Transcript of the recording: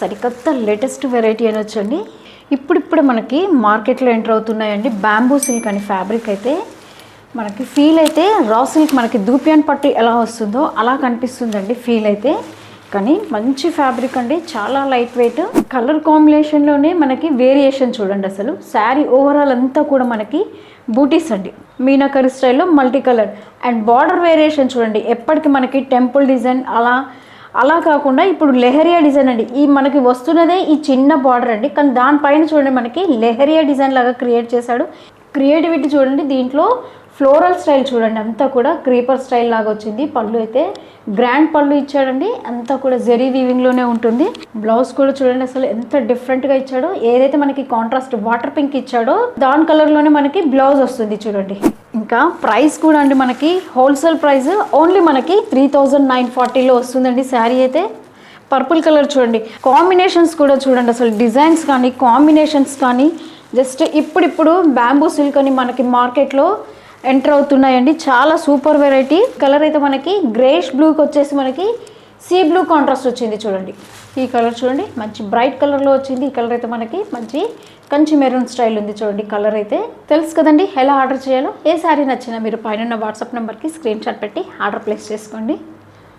సరికొత్త latest variety అనొచ్చండి. ఇప్పుడిప్పుడే మనకి మార్కెట్లో ఎంటర్ అవుతున్నాయండి. బ్యాంబూ సిల్క్ అని ఫ్యాబ్రిక్ అయితే మనకి ఫీల్ అయితే రా సిల్క్ మనకి దూపియాన్ పట్టు ఎలా వస్తుందో అలా కనిపిస్తుందండి ఫీల్ అయితే. కానీ మంచి ఫ్యాబ్రిక్ అండి, చాలా లైట్ వెయిట్. కలర్ కాంబినేషన్లోనే మనకి వేరియేషన్ చూడండి. అసలు శారీ ఓవరాల్ అంతా కూడా మనకి బూటీస్ అండి, మీనాకరి స్టైల్లో multi colour. And border variation చూడండి, ఎప్పటికీ మనకి టెంపుల్ డిజైన్ అలా కాకుండా ఇప్పుడు లెహరియా డిజైన్ అండి. ఈ మనకి వస్తున్నదే ఈ చిన్న బార్డర్ అండి, కానీ దానిపైన చూడండి మనకి లెహరియా డిజైన్ లాగా క్రియేట్ చేశాడు. క్రియేటివిటీ చూడండి. దీంట్లో ఫ్లోరల్ స్టైల్ చూడండి, అంతా కూడా క్రీపర్ స్టైల్ లాగా వచ్చింది. పళ్ళు అయితే గ్రాండ్ పళ్ళు ఇచ్చాడండి, అంతా కూడా జెరీ వీవింగ్లోనే ఉంటుంది. బ్లౌజ్ కూడా చూడండి అసలు ఎంత డిఫరెంట్గా ఇచ్చాడో. ఏదైతే మనకి కాంట్రాస్ట్ వాటర్ పింక్ ఇచ్చాడో దాని కలర్లోనే మనకి బ్లౌజ్ వస్తుంది చూడండి. ఇంకా ప్రైస్ కూడా అండి మనకి హోల్సేల్ ప్రైస్ ఓన్లీ మనకి 3940లో వస్తుందండి శారీ అయితే. పర్పుల్ కలర్ చూడండి, కాంబినేషన్స్ కూడా చూడండి అసలు, డిజైన్స్ కానీ కాంబినేషన్స్ కానీ జస్ట్ ఇప్పుడు బ్యాంబూ సిల్క్ అని మనకి మార్కెట్లో ఎంటర్ అవుతున్నాయండి. చాలా సూపర్ వెరైటీ. కలర్ అయితే మనకి గ్రేష్ బ్లూకి వచ్చేసి మనకి సీ బ్లూ కాంట్రాస్ట్ వచ్చింది చూడండి. ఈ కలర్ చూడండి మంచి బ్రైట్ కలర్లో వచ్చింది. ఈ కలర్ అయితే మనకి మంచి కంచి మెరూన్ స్టైల్ ఉంది చూడండి. కలర్ అయితే తెలుసు కదండి ఎలా ఆర్డర్ చేయాలో. ఏ శారీ నచ్చినా మీరు పైన వాట్సాప్ నెంబర్కి స్క్రీన్ షాట్ పెట్టి ఆర్డర్ ప్లేస్ చేసుకోండి.